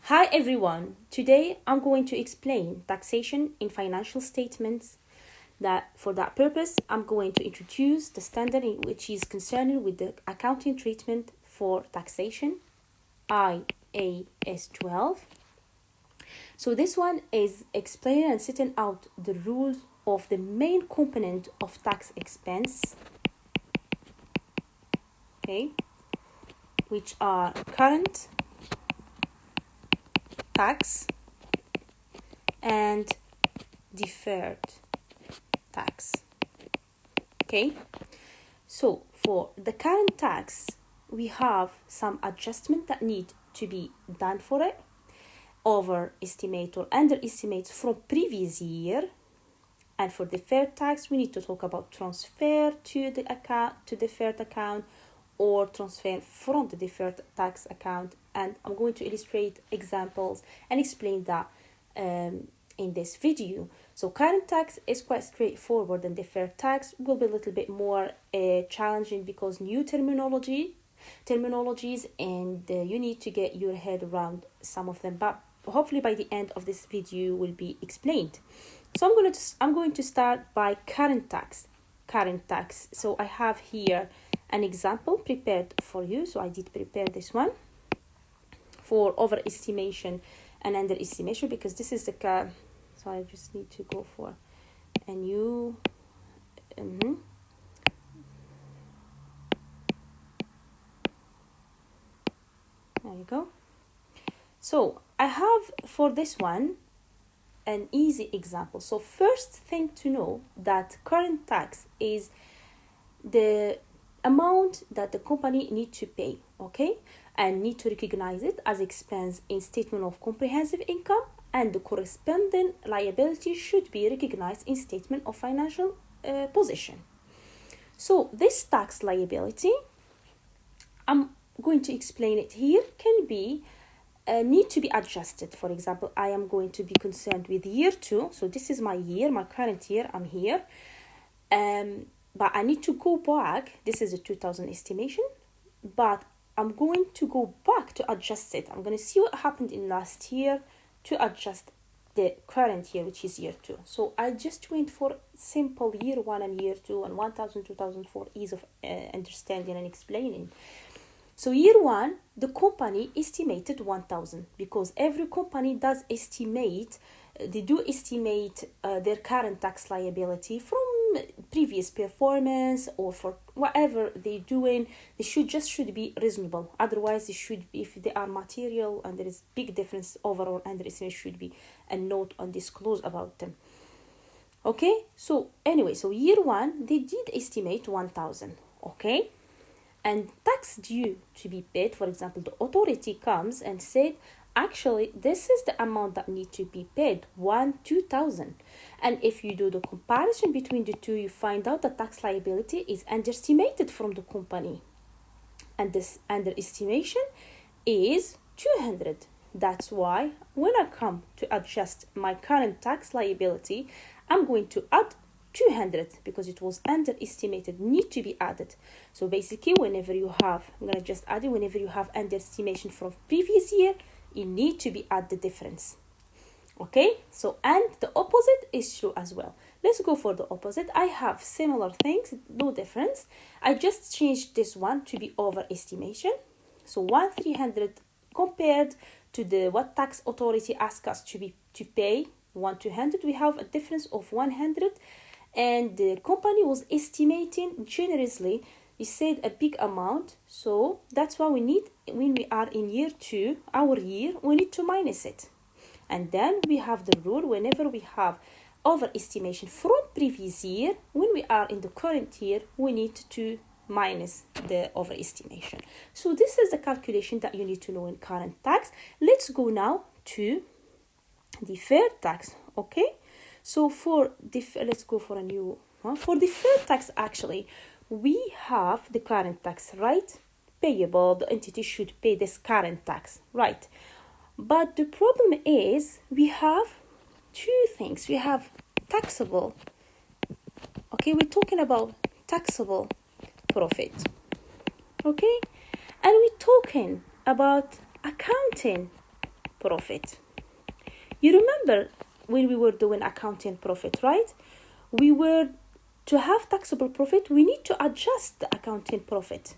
Hi everyone, today I'm going to explain taxation in financial statements. For that purpose, I'm going to introduce the standard which is concerned with the accounting treatment for taxation, IAS12. So this one is explaining and setting out the rules of the main component of tax expense, which are current tax and deferred tax. So for the current tax, we have some adjustment that need to be done for it, overestimate or underestimate from previous year. And for deferred tax, we need to talk about transfer to the account, to deferred account, or transfer from the deferred tax account. And I'm going to illustrate examples and explain that in this video. So current tax is quite straightforward, and deferred tax will be a little bit more challenging because new terminologies, and you need to get your head around some of them. But hopefully by the end of this video will be explained. So I'm going to start by current tax. So I have here an example prepared for you. So I did prepare this one for overestimation and underestimation because this is the so I just need to go for a new there you go. So I have for this one an easy example. So first thing to know that current tax is the amount that the company need to pay, and need to recognize it as expense in statement of comprehensive income, and the corresponding liability should be recognized in statement of financial position. So this tax liability, I'm going to explain it here, can be need to be adjusted. For example, I am going to be concerned with year 2. So this is my year, my current year, I'm here. But I need to go back. This is a 2000 estimation, but I'm going to go back to adjust it. I'm going to see what happened in last year to adjust the current year, which is year 2. So I just went for simple year 1 and year 2 and 1000, 2000 for ease of understanding and explaining. So year 1, the company estimated 1000 because every company does estimate, they do estimate their current tax liability from previous performance or for whatever they're doing. They should be reasonable. Otherwise, they should be, if they are material and there is big difference over or underestimate, should be a note on disclose about them. So anyway, so year 1, they did estimate 1000. And tax due to be paid, for example, the authority comes and said, actually, this is the amount that need to be paid, 2000. And if you do the comparison between the two, you find out that tax liability is underestimated from the company. And this underestimation is 200. That's why when I come to adjust my current tax liability, I'm going to add 200 because it was underestimated, need to be added. So basically, whenever you have, I'm going to just add it, whenever you have underestimation from previous year, you need to be add the difference. So, and the opposite is true as well. Let's go for the opposite. I have similar things, no difference. I just changed this one to be overestimation. So 1,300 compared to the what tax authority asked us to pay 1,200. We have a difference of 100. And the company was estimating generously, he said a big amount. So that's why we need, when we are in year 2, our year, we need to minus it. And then we have the rule, whenever we have overestimation from previous year, when we are in the current year, we need to minus the overestimation. So this is the calculation that you need to know in current tax. Let's go now to deferred tax, So let's go for a new one. For deferred tax, actually, we have the current tax, right? Payable, the entity should pay this current tax, right? But the problem is we have two things. We have taxable, we're talking about taxable profit, and we're talking about accounting profit. You remember when we were doing accounting profit, right? To have taxable profit, we need to adjust the accounting profit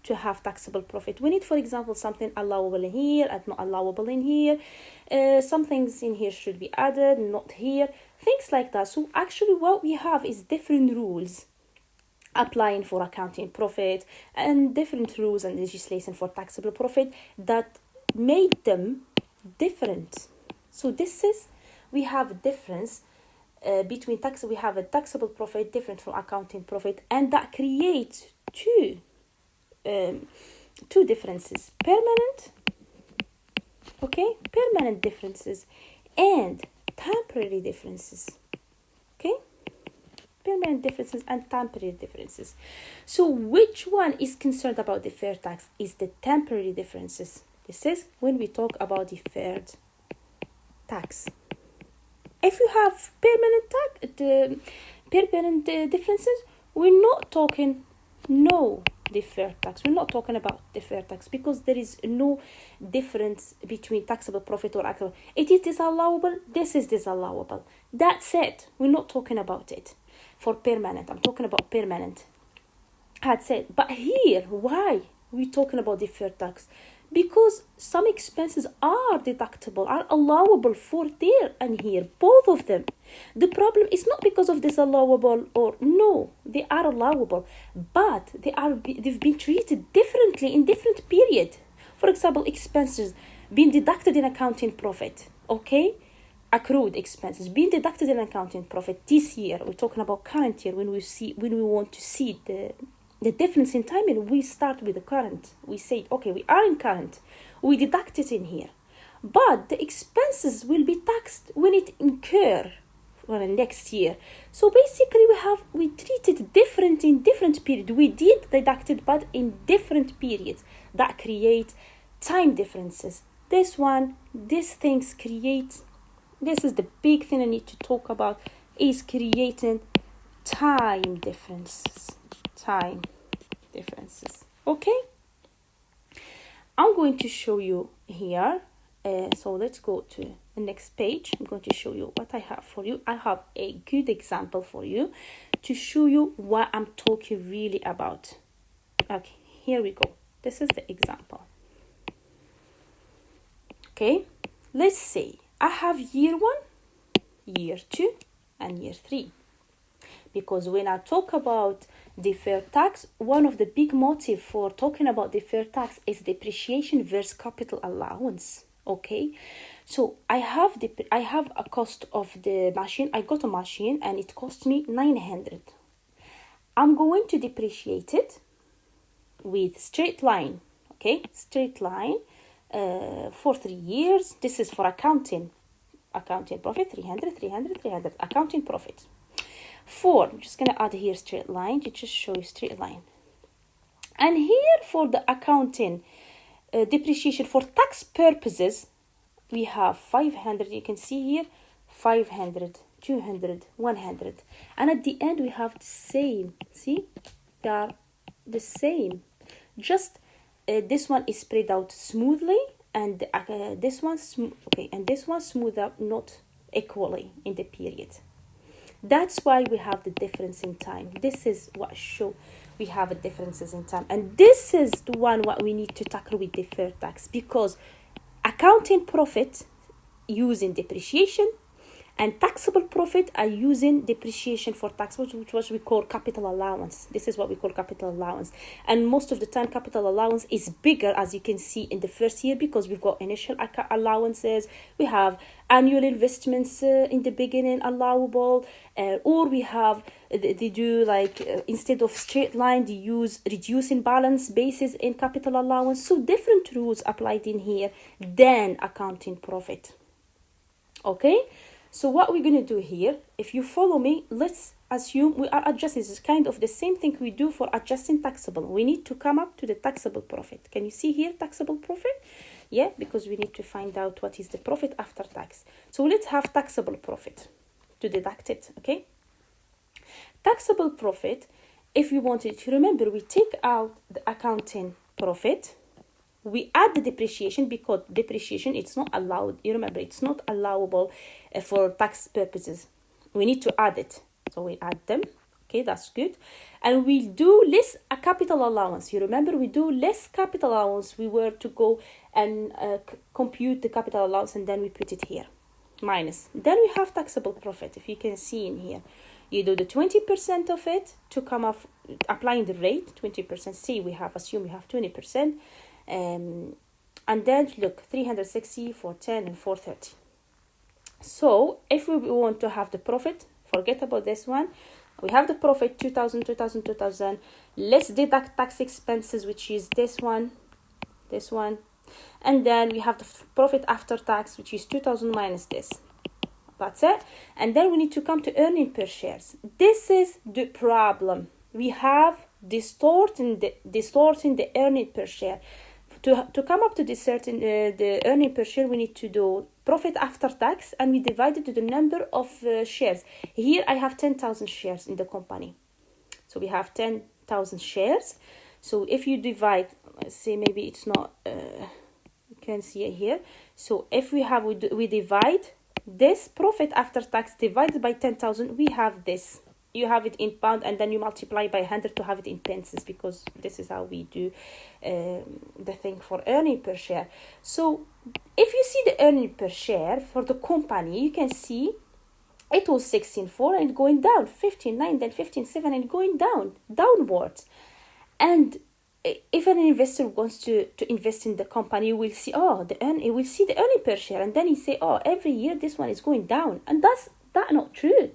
to have taxable profit. We need, for example, something allowable in here and not allowable in here. Some things in here should be added, not here. Things like that. So actually what we have is different rules applying for accounting profit and different rules and legislation for taxable profit that made them different. So we have a difference between tax. We have a taxable profit different from accounting profit, and that creates two differences: permanent differences and temporary differences. Okay, permanent differences and temporary differences. So which one is concerned about deferred tax is the temporary differences. This is when we talk about deferred tax. If you have permanent differences, we're not talking deferred tax. We're not talking about deferred tax because there is no difference between taxable profit or actual. It is disallowable. This is disallowable. That's it. We're not talking about it. For permanent, I'm talking about permanent. That's it. But here, why we're talking about deferred tax? Because some expenses are deductible, are allowable for there and here, both of them. The problem is not because of disallowable or no, they are allowable, but they've been treated differently in different period. For example, expenses being deducted in accounting profit, okay? Accrued expenses being deducted in accounting profit this year. We're talking about current year when we want to see the difference in timing. We start with the current. We say, okay, we are in current. We deduct it in here. But the expenses will be taxed when it incur for the next year. So basically we treat it different in different period. We did deduct it, but in different periods. That create time differences. These things create, this is the big thing I need to talk about, is creating time differences. Okay, I'm going to show you here. So let's go to the next page. I'm going to show you what I have for you. I have a good example for you to show you what I'm talking really about. Okay, here we go. This is the example. Okay, let's say I have year 1, year 2, and year 3. Because when I talk about deferred tax, one of the big motive for talking about deferred tax is depreciation versus capital allowance. Okay, so I have a cost of the machine. I got a machine and it cost me 900. I'm going to depreciate it with straight line. Okay, straight line for 3 years. This is for accounting profit, 300, accounting profit. 4, I'm just going to add here straight line to just show you straight line. And here for the accounting depreciation for tax purposes, we have 500. You can see here 500, 200, 100. And at the end we have the same. See, they are the same. Just this one is spread out smoothly, and this one smooth out not equally in the period. That's why we have the difference in time. This is what show we have a differences in time. And this is the one what we need to tackle with deferred tax, because accounting profit using depreciation and taxable profit are using depreciation for tax, which we call capital allowance. This is what we call capital allowance. And most of the time capital allowance is bigger, as you can see in the first year, because we've got initial allowances, we have annual investments in the beginning allowable, or we have, they do like, instead of straight line, they use reducing balance basis in capital allowance. So different rules applied in here than accounting profit. Okay? So what we're going to do here, if you follow me, let's assume we are adjusting. This is kind of the same thing we do for adjusting taxable. We need to come up to the taxable profit. Can you see here taxable profit? Yeah, because we need to find out what is the profit after tax. So let's have taxable profit to deduct it, okay? Taxable profit, if you wanted to remember, we take out the accounting profit, we add the depreciation because depreciation, it's not allowed. You remember, it's not allowable for tax purposes. We need to add it. So we add them. Okay, that's good. And we do less a capital allowance. You remember, we do less capital allowance. We were to go and compute the capital allowance, and then we put it here. Minus. Then we have taxable profit. If you can see in here, you do the 20% of it to come off, applying the rate, 20%. See, assume we have 20%. And then look, 360, 410, and 430. So if we want to have the profit, forget about this one. We have the profit, 2000, 2000, 2000. Let's deduct tax expenses, which is this one. And then we have the profit after tax, which is 2000 minus this. That's it. And then we need to come to earning per shares. This is the problem. We have distorting the earning per share. To come up to the earning per share, we need to do profit after tax, and we divide it to the number of shares. Here I have 10,000 shares in the company. So we have 10,000 shares. So if you divide, let's say maybe it's not, you can see it here. So if we divide this profit after tax divided by 10,000, we have this. You have it in pound, and then you multiply by 100 to have it in pence, because this is how we do the thing for earning per share. So if you see the earning per share for the company, you can see it was 16.4 and going down, 15.9, then 15.7 and going downwards. And if an investor wants to invest in the company, you will see, he will see the earning per share, and then he say, every year this one is going down. And that's not true.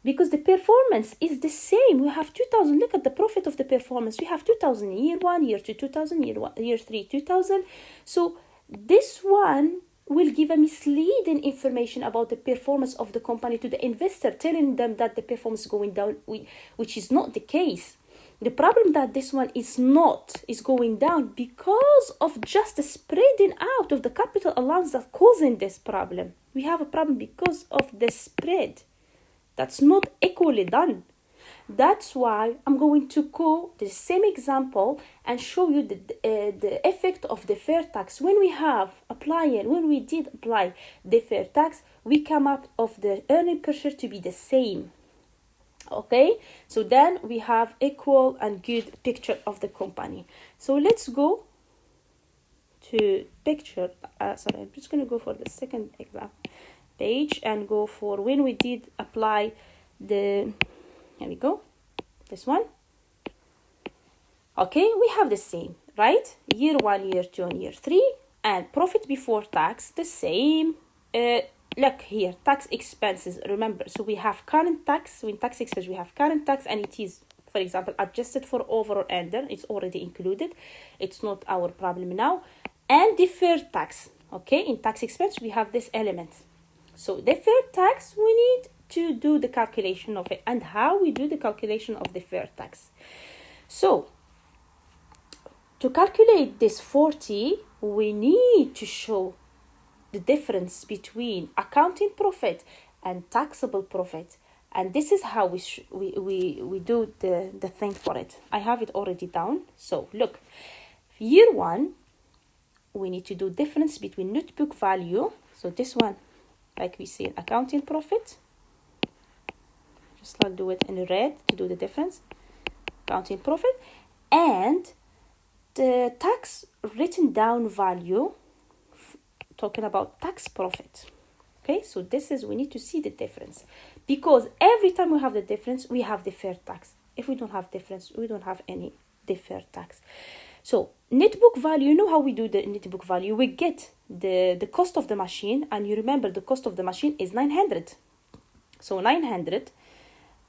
Because the performance is the same. We have 2,000. Look at the profit of the performance. We have 2,000 year 1, year 2, 2,000, year 3, 2,000. So this one will give a misleading information about the performance of the company to the investor, telling them that the performance is going down, which is not the case. The problem that this one is going down because of just the spreading out of the capital allowance that's causing this problem. We have a problem because of the spread. That's not equally done. That's why I'm going to go to the same example and show you the effect of deferred tax. When we did apply deferred tax, we come up of the earning per share to be the same. Okay, so then we have equal and good picture of the company. So let's go to picture. I'm just going to go for the second example page and go for when we did apply here we go, this one. Okay, we have the same, right? Year 1, year 2, and year 3, and profit before tax the same. Look here, tax expenses, remember, so we have current tax. So in tax expense we have current tax, and it is, for example, adjusted for over or under. It's already included. It's not our problem now. And deferred tax. Okay, in tax expense we have this element. So deferred tax, we need to do the calculation of it. And how we do the calculation of deferred tax. So to calculate this 40, we need to show the difference between accounting profit and taxable profit. And this is how we do the thing for it. I have it already down. So look, year 1, we need to do difference between net book value. So this one, like we see, accounting profit. Just I'll do it in red to do the difference. Accounting profit and the tax written down value, talking about tax profit. Okay, so we need to see the difference, because every time we have the difference, we have deferred tax. If we don't have difference, we don't have any deferred tax. So net book value, you know how we do the net book value? We get the cost of the machine, and you remember the cost of the machine is 900. So 900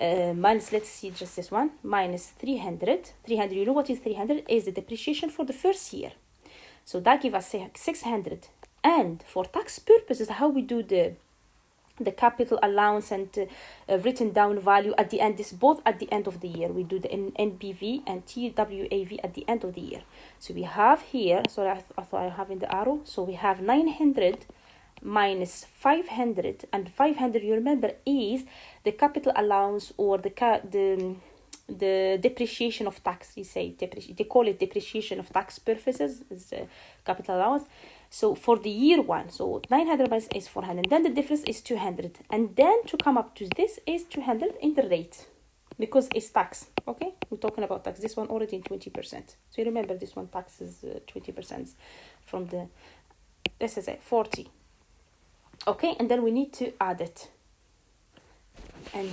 minus, let's see just this one, minus 300. 300, you know what is 300? Is the depreciation for the first year. So that gives us 600. And for tax purposes, how we do the capital allowance and written down value at the end, this both at the end of the year. We do the NBV and TWAV at the end of the year. So we have here, so I thought I have in the arrow, so we have 900 minus 500, and 500, you remember, is the capital allowance or the the depreciation of tax. They call it depreciation of tax purposes, is capital allowance. So for the year one, so 900 minus is 400, then the difference is 200, and then to come up to this is 200 in the rate, because it's tax. Okay, we're talking about tax. This one already in 20%. So you remember this one tax is 20% from the, this is 40. Okay, and then we need to add it. And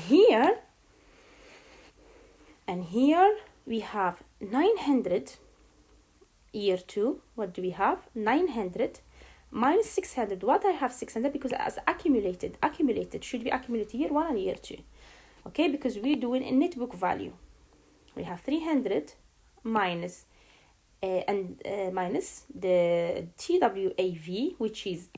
here we have 900 year 2. What do we have? 900 minus 600. What I have 600 because as accumulated should be accumulated year 1 and year 2. Okay, because we're doing a net book value. We have 300 minus minus the TWAV, which is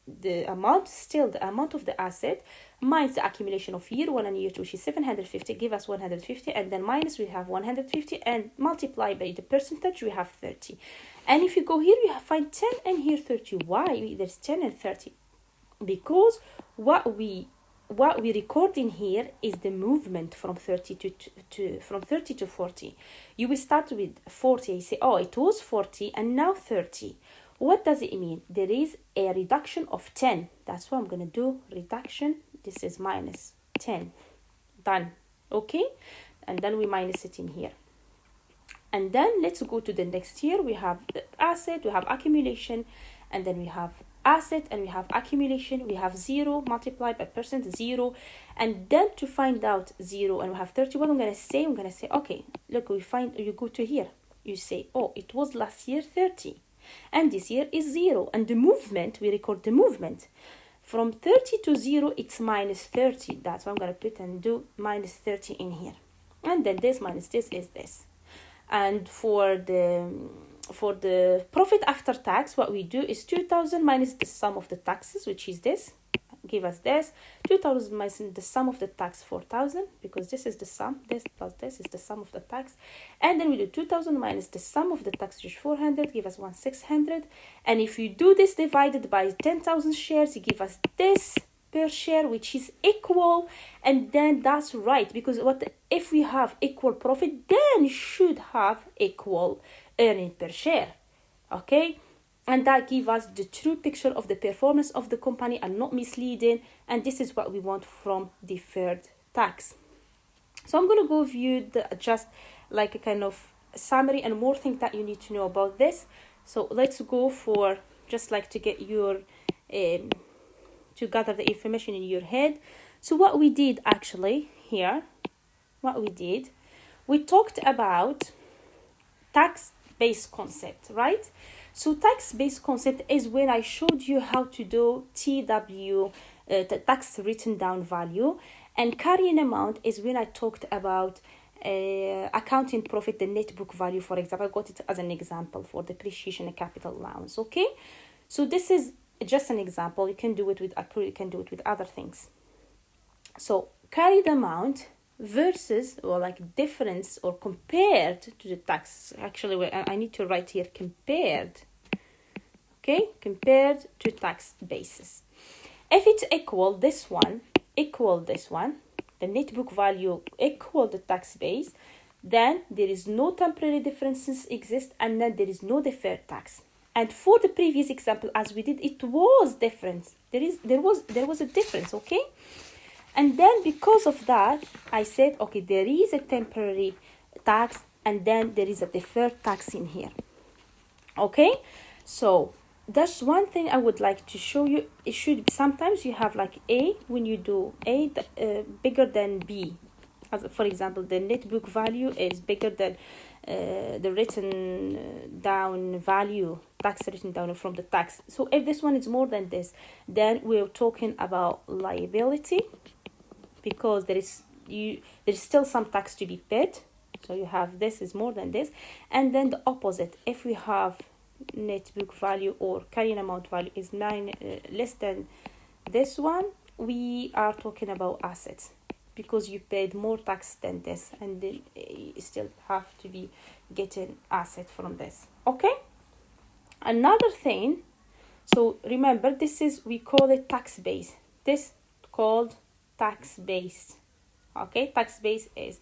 the amount of the asset, minus the accumulation of year 1 and year 2, which is 750, give us 150, and then minus we have 150, and multiply by the percentage, we have 30. And if you go here, you find 10 and here 30. Why there's 10 and 30? Because what we record in here is the movement from 30 to 40. You will start with 40. You say, oh, it was 40 and now 30. What does it mean? There is a reduction of 10. That's what I'm going to do. Reduction. This is minus 10. Done. Okay? And then we minus it in here. And then let's go to the next year. We have the asset, we have accumulation, and then we have asset and we have accumulation. We have 0 multiplied by percent, 0. And then to find out 0 and we have 30, what I'm going to say, okay, look, you go to here. You say, oh, it was last year 30. And this year is 0. And the movement, we record the movement. From 30 to 0, it's minus 30. That's what I'm going to put and do minus 30 in here. And then this minus this is this. And for the profit after tax, what we do is 2,000 minus the sum of the taxes, which is this. Give us this. 2,000 minus the sum of the tax, 4,000, because this is the sum. This plus this is the sum of the tax. And then we do 2,000 minus the sum of the tax, which is 400, give us 1,600. And if you do this divided by 10,000 shares, you give us this per share, which is equal. And then that's right, because if we have equal profit, then you should have equal earning per share. Okay? And that gives us the true picture of the performance of the company and not misleading. And this is what we want from deferred tax. So I'm going to go view just like a kind of summary and more things that you need to know about this. So let's go for just like to get your, to gather the information in your head. So what we did actually here, we talked about tax-based concept, right? So tax-based concept is when I showed you how to do TW, the tax written down value, and carrying amount is when I talked about accounting profit, the net book value, for example. I got it as an example for depreciation and capital allowance, okay? So this is just an example. You can do it with accrual, you can do it with other things. So carried amount versus, or like difference or compared to the tax. Actually, I need to write here compared. Okay, compared to tax basis. If it's equal this one, the net book value equal the tax base, then there is no temporary differences exist, and then there is no deferred tax. And for the previous example, as we did, it was different. There was a difference, okay? And then because of that, I said, okay, there is a temporary tax and then there is a deferred tax in here. Okay, so that's one thing I would like to show you. It should sometimes you have like A, when you do A bigger than B. As for example, the net book value is bigger than the written down value, tax written down from the tax. So if this one is more than this, then we're talking about liability, because there is still some tax to be paid. So you have this is more than this. And then the opposite, if we have net book value or carrying amount value is less than this one, we are talking about assets, because you paid more tax than this, and then you still have to be getting asset from this. Okay, another thing, so remember, this is, we call it tax base. This called tax base. Okay, tax base is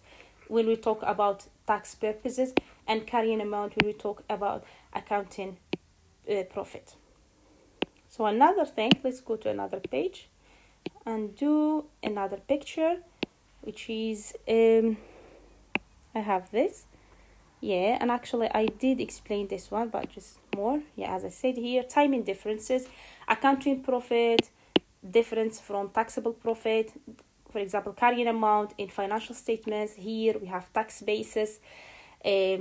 when we talk about tax purposes, and carrying amount when we talk about accounting profit. So another thing, let's go to another page and do another picture, which is I have this. Yeah, and actually I did explain this one, but just more. Yeah, as I said here, timing differences, accounting profit, difference from taxable profit. For example, carrying amount in financial statements. Here we have tax basis. I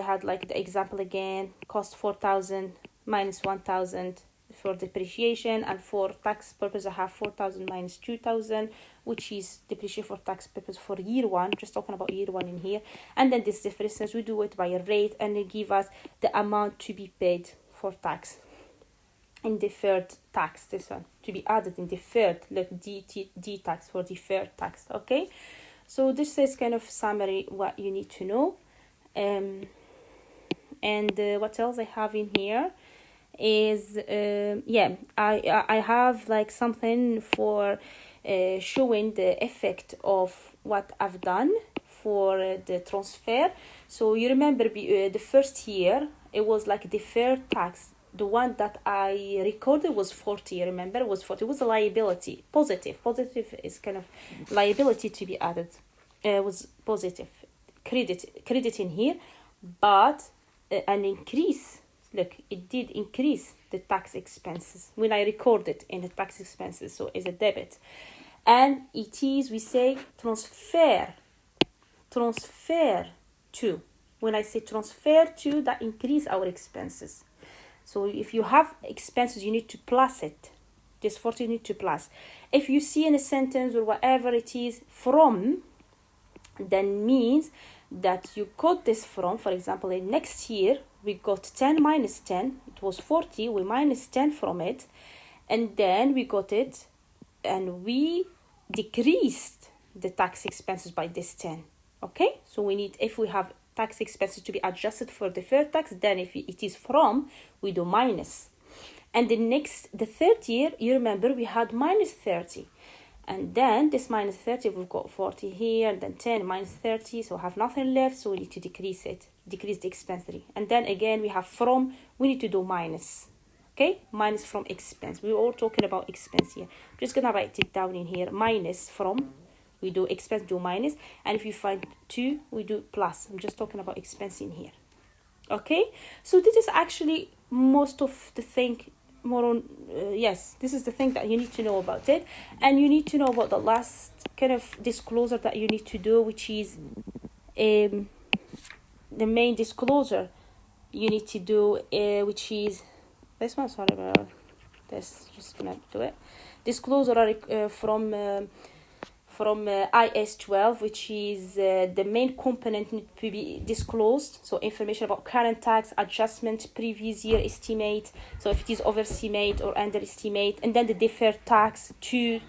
had like the example again, cost 4,000 minus 1,000 for depreciation, and for tax purpose I have 4,000 minus 2,000, which is depreciation for tax purpose for year one, just talking about year one in here. And then this difference, we do it by a rate, and they give us the amount to be paid for tax in deferred tax, this one to be added in deferred, like D tax for deferred tax. Okay, so this is kind of summary what you need to know. And what else I have in here is I have like something for showing the effect of what I've done for the transfer. So you remember the first year it was like deferred tax. The one that I recorded was 40. Remember, it was 40. It was a liability. Positive is kind of liability to be added. It was positive. Credit in here, but an increase. Look, it did increase the tax expenses when I recorded in the tax expenses. So it's a debit, and it is, we say, transfer to. When I say transfer to, that increase our expenses. So if you have expenses, you need to plus it. This 40 you need to plus. If you see in a sentence or whatever it is from, then means that you got this from, for example, in next year, we got 10 minus 10. It was 40. We minus 10 from it. And then we got it and we decreased the tax expenses by this 10. Okay? So we need, if we have tax expenses to be adjusted for deferred tax, then if it is from, we do minus. And the third year, you remember we had minus 30. And then this minus 30, we've got 40 here, and then 10 minus 30, so we have nothing left, so we need to decrease the expense 3. And then again, we have from, we need to do minus. Okay, minus from expense. We're all talking about expense here. I'm just gonna write it down in here. Minus from, we do expense, do minus. And if you find 2, we do plus. I'm just talking about expense in here. Okay, so this is actually most of the thing. More on this is the thing that you need to know about it, and you need to know about the last kind of disclosure that you need to do, which is the main disclosure you need to do, which is this one. Sorry about this, just gonna do it. Disclosure from IAS12, which is the main component need to be disclosed. So information about current tax, adjustment, previous year estimate, so if it is overestimate or underestimate, and then the deferred tax to,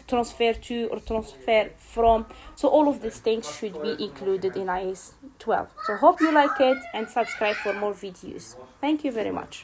transfer to, or transfer from. So all of these things should be included in IAS12. So hope you like it, and subscribe for more videos. Thank you very much.